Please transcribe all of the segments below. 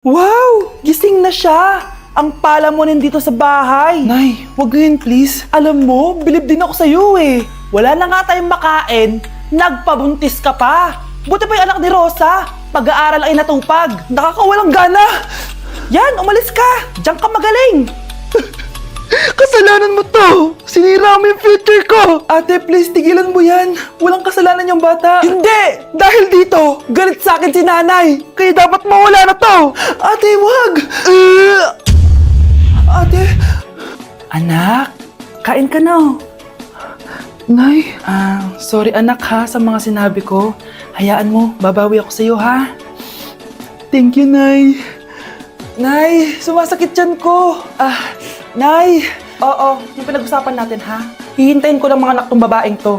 Wow! Gising na siya! Ang pala mo nandito sa bahay! Nay, wag ganyan please. Alam mo, bilib din ako sa'yo eh. Wala na nga tayong makain, nagpabuntis ka pa. Buti pa yung anak ni Rosa, pag-aaral ay natupag. Nakakawalang gana! Yan, umalis ka! Diyan ka magaling! Kasalanan mo to! Sinira mo yung future ko! Ate, please, tigilan mo yan. Walang kasalanan yung bata. Hindi! Dahil dito, galit sa akin si nanay. Kaya dapat mawala na to! Ate, wag! Ate! Anak, kain ka na. Nay? Sorry anak ha sa mga sinabi ko. Hayaan mo, babawi ako sa'yo ha. Thank you, Nay. Nay, sumasakit yan ko. Nay! Oo, yung pinag-usapan natin ha. Hihintayin ko ng mga anak tong babaeng to.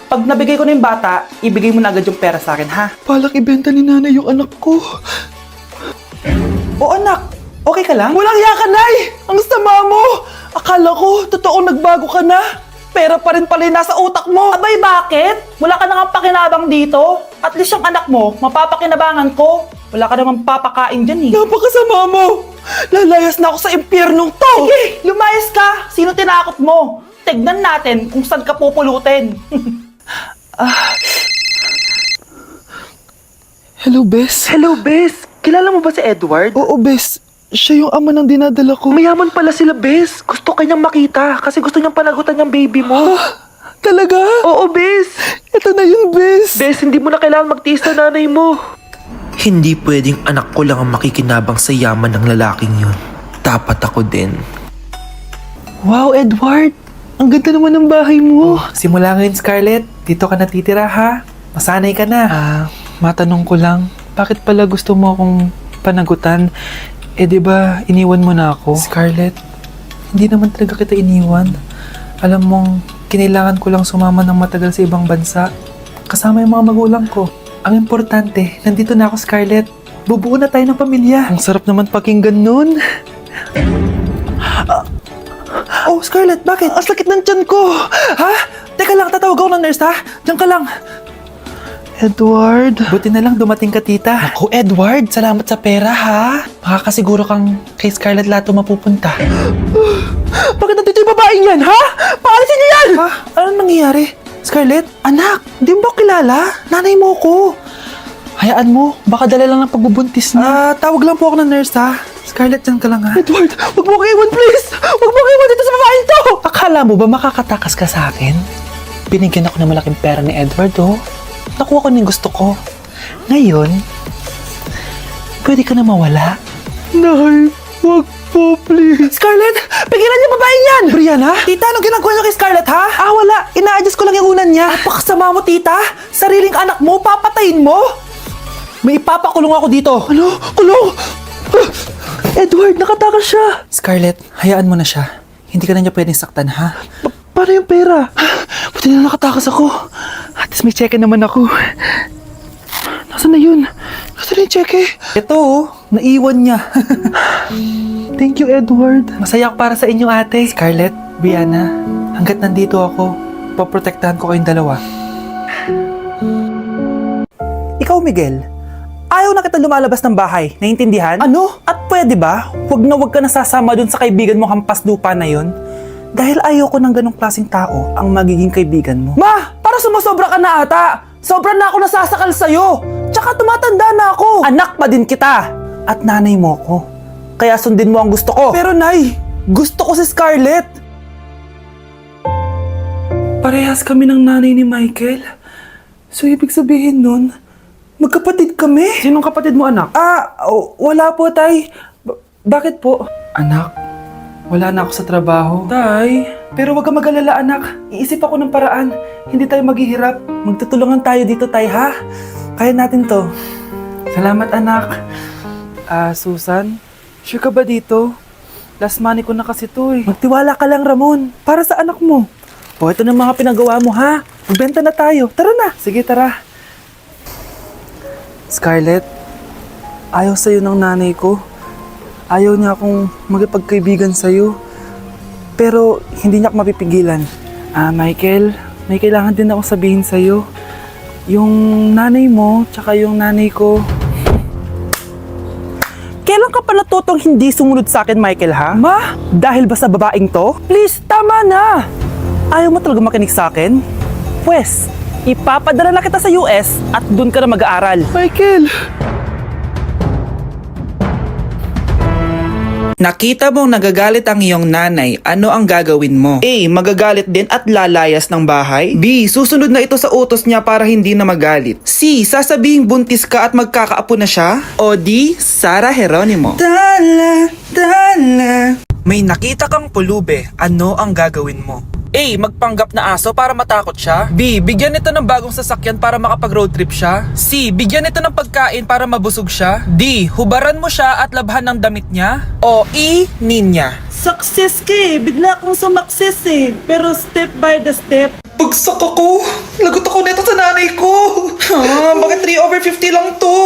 Pag nabigay ko na yung bata, ibigay mo na agad yung pera sa akin ha. Palak ibenta ni nanay yung anak ko. O anak, okay ka lang? Walang hiya ka, Nay! Ang sama mo! Akala ko, totoong nagbago ka na. Pera pa rin pala yung nasa utak mo. Abay, bakit? Wala ka nang pakinabang dito. At least yung anak mo, mapapakinabangan ko. Wala ka namang papakain dyan eh. Napakasama mo! Lalayas na ako sa impyernong to! Sige, lumayas ka! Sino tinakot mo? Tignan natin kung saan ka pupulutin. Hello, Bes. Hello, Bes! Kilala mo ba si Edward? Oo, Bes. Siya yung ama ng dinadala ko. Mayaman pala sila, Bes. Gusto kanyang makita kasi gusto niyang panagutan yung baby mo. Talaga? Oo, Bes! Ito na yun, Bes. Bes, hindi mo na kailangan magtiis na nanay mo. Hindi pwedeng anak ko lang ang makikinabang sa yaman ng lalaking yun. Dapat ako din. Wow, Edward. Ang ganda naman ng bahay mo. Simula ngayon, Scarlett. Dito ka natitira, ha? Masanay ka na. Matanong ko lang, bakit pala gusto mo akong panagutan? Eh, di ba iniwan mo na ako? Scarlett, hindi naman talaga kita iniwan. Alam mong, kinailangan ko lang sumama ng matagal sa ibang bansa. Kasama yung mga magulang ko. Ang importante, nandito na ako, Scarlett. Bubuo na tayo ng pamilya. Ang sarap naman pakinggan nun. Oh, Scarlett, bakit? Ang sakit ng tiyan ko. Ha? Teka lang, tatawag ako ng nurse, ha? Diyan ka lang. Edward. Buti na lang dumating ka, tita. Ako, Edward, salamat sa pera, ha? Makakasiguro kang kay Scarlett Lato mapupunta. Bakit nandito yung babaeng yan, ha? Paalisin niyo yan! Ha? Anong nangyayari? Scarlett? Anak, di mo ba kilala? Nanay mo ko. Hayaan mo, baka dala lang ng pagbubuntis niya. Tawag lang po ako ng nurse, ha? Scarlett, dyan ka lang, ha? Edward, wag mo ko iwan, please. Wag mo ko iwan dito sa babaeng to. Akala mo ba makakatakas ka sa akin? Binigyan ako ng malaking pera ni Edward, oh. Nakuha ko na yung gusto ko. Ngayon, pwede ka na mawala. Nay, wag po, please. Scarlett, pigilan niyo babaeng yan! Brianna? Tita, anong ginagawa niyo kay Scarlett, ha? Wala. Ina-adjust ko lang yung unan niya. Napakasama mo, tita. Sariling anak mo, papatayin mo. May ipapakulong ako dito. Ano? Kulong! Edward, nakatakas siya. Scarlett, hayaan mo na siya. Hindi ka na niya pwedeng saktan, ha? Paano yung pera? Buti na nakatakas ako. At least may cheque naman ako. Nasaan na yun? Nasaan na yung cheque? Ito, oh. Naiwan niya. Thank you, Edward. Masaya ako para sa inyo, ate. Scarlett, Brianna, hanggat nandito ako, poprotektahan ko kayong dalawa. Ikaw, Miguel, ayaw na kita lumalabas ng bahay. Naiintindihan? Ano? At pwede ba? Huwag ka nasasama dun sa kaibigan mo hampas lupa na yun. Dahil ayaw ko ng ganong klaseng tao ang magiging kaibigan mo. Ma! Para sumasobra ka na ata! Sobra na ako nasasakal sa'yo! Tsaka tumatanda na ako! Anak pa din kita! At nanay mo ko. Kaya sundin mo ang gusto ko. Pero Nay, gusto ko si Scarlett. Parehas kami ng nanay ni Michael. So ibig sabihin nun, magkapatid kami? Sinong kapatid mo, anak? Wala po, Tay. Bakit po? Anak, wala na ako sa trabaho. Tay, pero wag ka mag-alala, anak. Iisip ako ng paraan. Hindi tayo maghihirap. Magtutulungan tayo dito, Tay, ha? Kaya natin to. Salamat, anak. Susan, sure ka ba dito? Last money ko na kasi to, eh. Magtiwala ka lang, Ramon. Para sa anak mo. O, ito na mga pinagawa mo, ha? Magbenta na tayo. Tara na. Sige, tara. Scarlett, ayaw sa'yo ng nanay ko. Ayaw niya akong magipagkaibigan sa'yo. Pero hindi niya ako mapipigilan. Michael, may kailangan din akong sabihin sa'yo. Yung nanay mo, tsaka yung nanay ko. Kailan ka pa natutong hindi sumunod sa akin, Michael, ha? Ma, dahil ba sa babaeng to? Please, tama na! Ayaw mo talaga makinig sa akin? Pwes, ipapadala na kita sa US at doon ka na mag-aaral. Michael! Nakita mong nagagalit ang iyong nanay, ano ang gagawin mo? A. Magagalit din at lalayas ng bahay? B. Susunod na ito sa utos niya para hindi na magalit? C. Sasabihing buntis ka at magkakaapo na siya? O D. Sara Geronimo? Dala, dala. May nakita kang pulube, ano ang gagawin mo? A. Magpanggap na aso para matakot siya. B. Bigyan ito ng bagong sasakyan para makapag-road trip siya. C. Bigyan ito ng pagkain para mabusog siya. D. Hubaran mo siya at labhan ng damit niya. O E. Ninya. Success ka eh. Bigla akong sumakses eh. Pero step by the step. Bagsak ako! Lagot ako neto sa nanay ko! Bakit 3/50 lang to?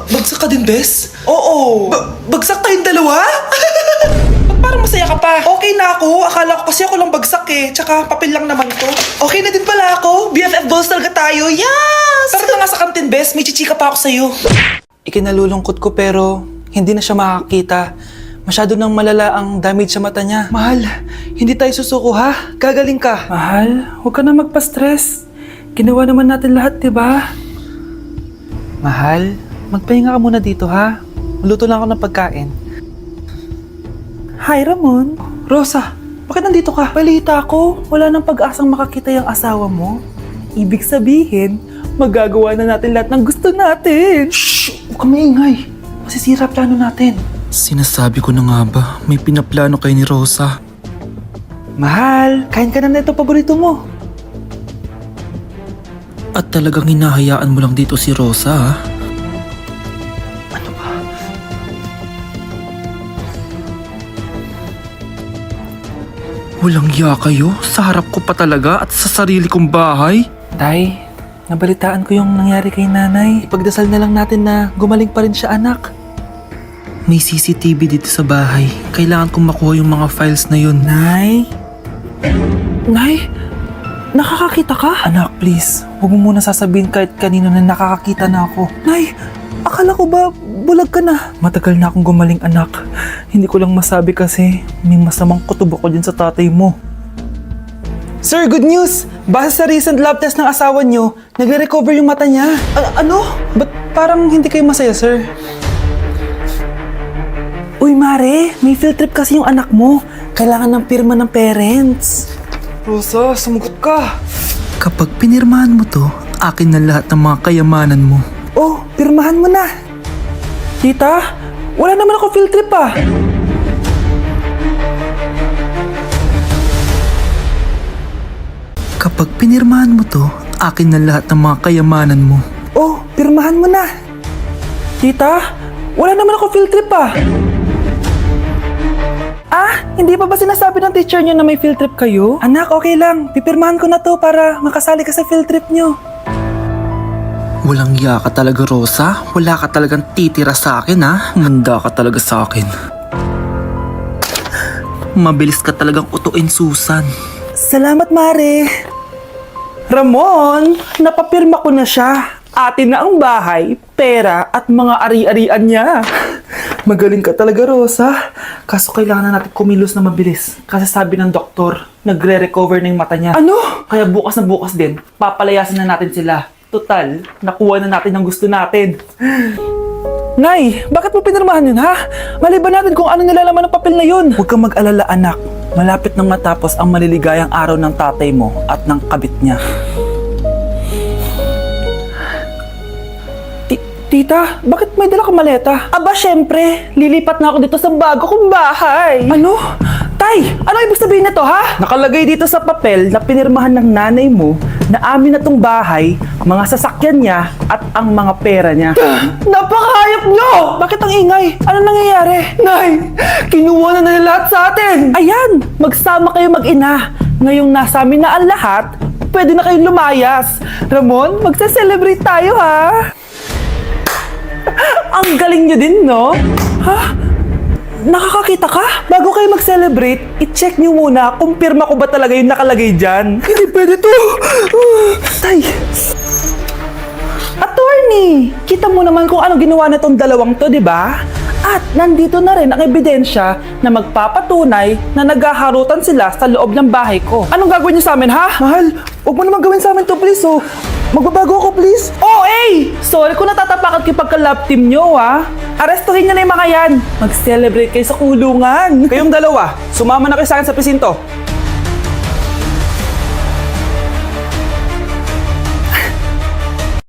Bagsak ka din, Bes? Oo! Bagsak tayong dalawa? Parang masaya ka pa. Okay na ako. Akala ko kasi ako lang bagsak eh. Tsaka papel lang naman to. Okay na din pala ako. BFF balls talaga tayo. Yes! Tara na nga sa kantin, Bes. May chichika pa ako sa'yo. Ikinalulungkot ko pero hindi na siya makakita. Masyado nang malala ang damage sa mata niya. Mahal, hindi tayo susuko ha? Gagaling ka. Mahal, huwag ka na magpa-stress. Ginawa naman natin lahat, di ba? Mahal, magpahinga ka muna dito ha? Maluto lang ako ng pagkain. Hi, Ramon. Rosa, bakit nandito ka? Balita ko, wala nang pag-asang makakita yung asawa mo. Ibig sabihin, magagawa na natin lahat ng gusto natin. Shh! Huwag ka maingay. Masisira plano natin. Sinasabi ko na nga ba, may pinaplano kayo ni Rosa. Mahal, kain ka na nito paborito mo. At talagang hinahayaan mo lang dito si Rosa, ha? Ano ba? Walang ya kayo? Sa harap ko pa talaga at sa sarili kong bahay? Tay, nabalitaan ko yung nangyari kay nanay. Ipagdasal na lang natin na gumaling pa rin siya, anak. May CCTV dito sa bahay. Kailangan kong makuha yung mga files na yun. Nay? Nay? Nakakakita ka? Anak, please. Huwag mo muna sasabihin kahit kanino na nakakakita na ako. Nay, akala ko ba bulag ka na? Matagal na akong gumaling, anak. Hindi ko lang masabi kasi may masamang kutob ako dyan sa tatay mo. Sir, good news! Base sa recent lab test ng asawa niyo, nagre-recover yung mata niya. Ano? Ba't parang hindi kayo masaya, sir? Uy, Mare, may field trip kasi yung anak mo. Kailangan ng pirma ng parents. Rosa, sumagot ka. Kapag pinirmahan mo to, akin na lahat ng mga kayamanan mo. Oh, pirmahan mo na. Tita, wala naman ako field trip ah. Kapag pinirmahan mo to, akin na lahat ng mga kayamanan mo. Oh, pirmahan mo na. Tita, wala naman ako field trip ah. Ah, hindi pa ba sinasabi ng teacher niyo na may field trip kayo? Anak, okay lang. Pipirmahan ko na to para makasali ka sa field trip niyo. Walang ya ka talaga, Rosa. Wala ka talagang titira sa akin, ha? Manda ka talaga sa akin. Mabilis ka talagang utuin, Susan. Salamat, Mare. Ramon, napapirma ko na siya. Atin na ang bahay, pera at mga ari-arian niya. Magaling ka talaga, Rosa. Kaso kailangan na natin kumilos na mabilis. Kasi sabi ng doktor, nagre-recover na yung mata niya. Ano? Kaya bukas na bukas din, papalayasin na natin sila. Total, nakuha na natin ang gusto natin. Nay, bakit mo pinirmahan yun, ha? Maliban natin kung ano nilalaman ng papel na yun. Huwag kang mag-alala, anak. Malapit nang matapos ang maliligayang araw ng tatay mo at ng kabit niya. Tita, bakit may dala kang maleta? Aba, syempre. Lilipat na ako dito sa bago kong bahay. Ano? Tay, ano ibig sabihin nito, ha? Nakalagay dito sa papel na pinirmahan ng nanay mo na amin na tong bahay, mga sasakyan niya at ang mga pera niya. Napakahayop nyo! Bakit ang ingay? Ano nangyayari? Nay, kinuha na nila lahat sa atin! Ayan, magsama kayo mag-ina. Ngayong nasa amin na ang lahat, pwede na kayong lumayas. Ramon, magsa-celebrate tayo, ha? Ang galing nyo din, no? Ha? Nakakakita ka? Bago kayo mag-celebrate, i-check nyo muna kung pirma ko ba talaga yung nakalagay dyan. Hindi pwede to! Tay! Attorney! Kita mo naman kung ano ginawa na tong dalawang to, di ba? At nandito na rin ang ebidensya na magpapatunay na naghaharutan sila sa loob ng bahay ko. Anong gagawin niyo sa amin, ha? Mahal, huwag mo naman gawin sa amin to, please, oh. Magbabago ako, please. Oh, sorry kung natatapakan kayo pagka-love team nyo, ha? Arestuhin nyo na yung mga yan. Mag-celebrate kayo sa kulungan. Kayong dalawa, sumama na kayo sa akin sa presinto.